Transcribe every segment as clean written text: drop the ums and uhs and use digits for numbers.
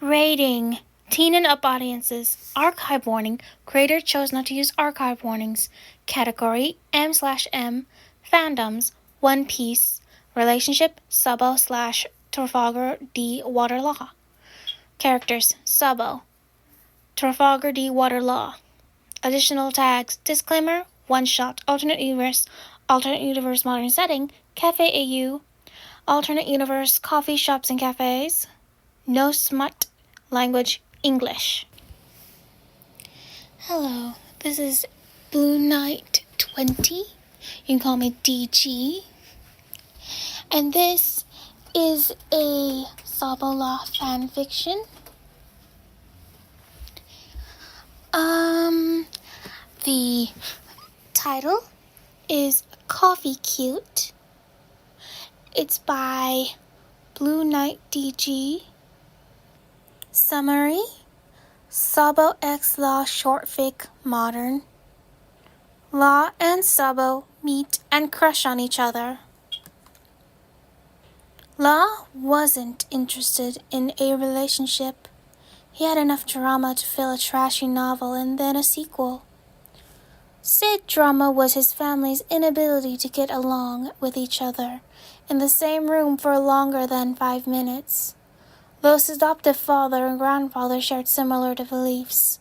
Rating. Teen and up audiences. Archive warning. Creator chose not to use archive warnings. Category M/M. Fandoms. One Piece. Relationship. Sabo/Trafalgar D. Waterlaw. Characters. Sabo. Trafalgar D. Waterlaw. Additional tags. Disclaimer. One shot. Alternate universe. Alternate universe modern setting. Cafe AU. Alternate universe coffee shops and cafes. No smut. Language English. Hello, this is Blue Knight 20. You can call me DG. And this is a Sabola fanfiction. The title is Coffee Cute. It's by Blue Knight DG. Summary: Sabo x Law shortfic modern. Law and Sabo meet and crush on each other. Law wasn't interested in a relationship. He had enough drama to fill a trashy novel and then a sequel. Said drama was his family's inability to get along with each other in the same room for longer than 5 minutes. Though his adoptive father and grandfather shared similar beliefs,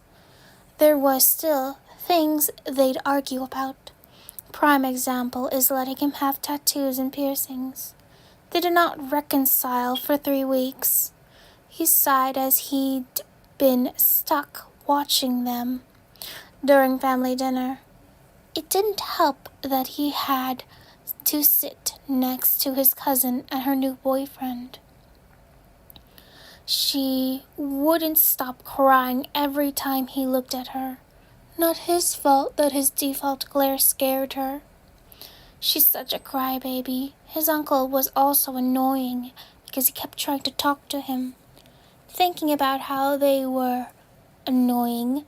there was still things they'd argue about. Prime example is letting him have tattoos and piercings. They did not reconcile for 3 weeks. He sighed as he'd been stuck watching them during family dinner. It didn't help that he had to sit next to his cousin and her new boyfriend. She wouldn't stop crying every time he looked at her. Not his fault that his default glare scared her. She's such a crybaby. His uncle was also annoying because he kept trying to talk to him. Thinking about how they were annoying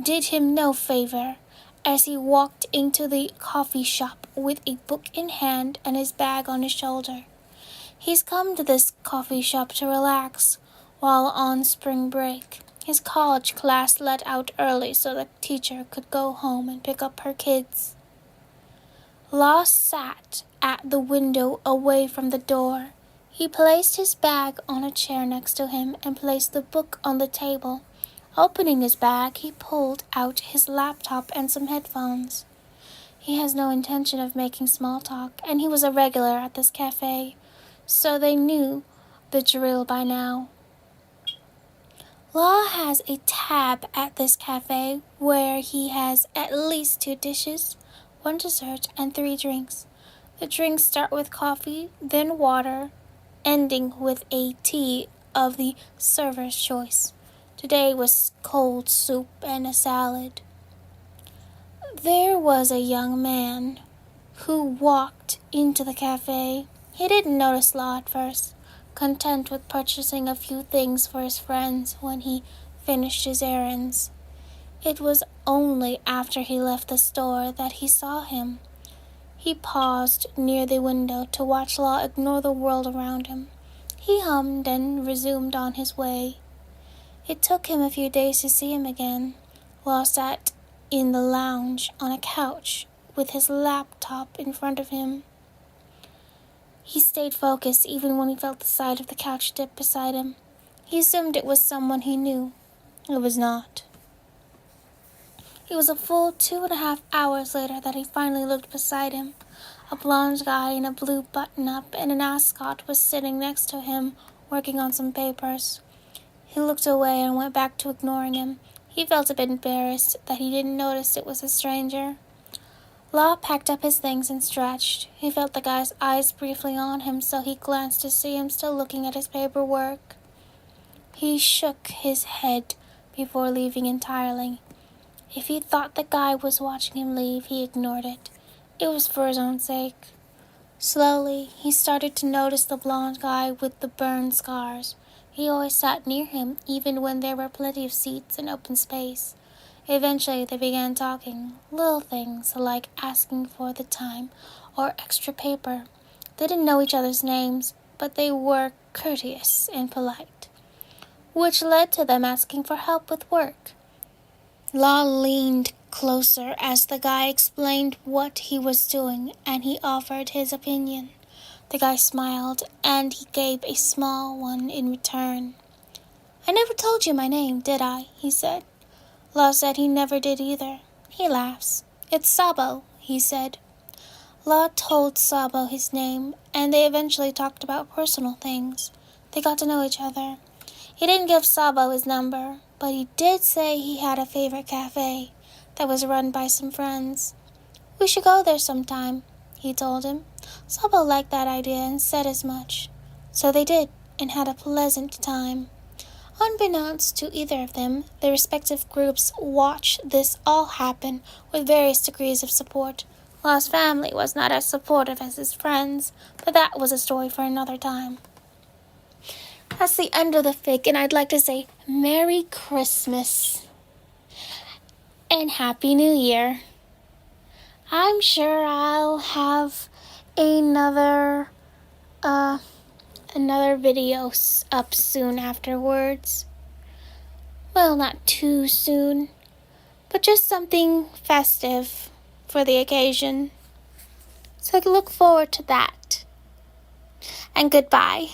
did him no favor as he walked into the coffee shop with a book in hand and his bag on his shoulder. He's come to this coffee shop to relax while on spring break. His college class let out early so the teacher could go home and pick up her kids. Law sat at the window away from the door. He placed his bag on a chair next to him and placed the book on the table. Opening his bag, he pulled out his laptop and some headphones. He has no intention of making small talk, and he was a regular at this cafe, so they knew the drill by now. Law has a tab at this cafe where he has at least 2 dishes, 1 dessert, and 3 drinks. The drinks start with coffee, then water, ending with a tea of the server's choice. Today was cold soup and a salad. There was a young man who walked into the cafe. He didn't notice Law at first, content with purchasing a few things for his friends when he finished his errands. It was only after he left the store that he saw him. He paused near the window to watch Law ignore the world around him. He hummed and resumed on his way. It took him a few days to see him again. Law sat in the lounge on a couch with his laptop in front of him. He stayed focused even when he felt the side of the couch dip beside him. He assumed it was someone he knew. It was not. It was a full 2.5 hours later that he finally looked beside him. A blonde guy in a blue button-up and an ascot was sitting next to him, working on some papers. He looked away and went back to ignoring him. He felt a bit embarrassed that he didn't notice it was a stranger. Law packed up his things and stretched. He felt the guy's eyes briefly on him, so he glanced to see him still looking at his paperwork. He shook his head before leaving entirely. If he thought the guy was watching him leave, he ignored it. It was for his own sake. Slowly, he started to notice the blonde guy with the burn scars. He always sat near him, even when there were plenty of seats and open space. Eventually, they began talking, little things like asking for the time or extra paper. They didn't know each other's names, but they were courteous and polite. which led to them asking for help with work. Law leaned closer as the guy explained what he was doing, and he offered his opinion. The guy smiled, and he gave a small one in return. "I never told you my name, did I?" he said. Law said he never did either. He laughs. "It's Sabo," he said. Law told Sabo his name, and they eventually talked about personal things. They got to know each other. He didn't give Sabo his number, but he did say he had a favorite cafe that was run by some friends. "We should go there sometime," he told him. Sabo liked that idea and said as much. So they did, and had a pleasant time. Unbeknownst to either of them, their respective groups watched this all happen with various degrees of support. Law's family was not as supportive as his friends, but that was a story for another time. That's the end of the fic, and I'd like to say Merry Christmas and Happy New Year. I'm sure I'll have another video up soon afterwards. Well, not too soon, but just something festive for the occasion. So look forward to that. And goodbye.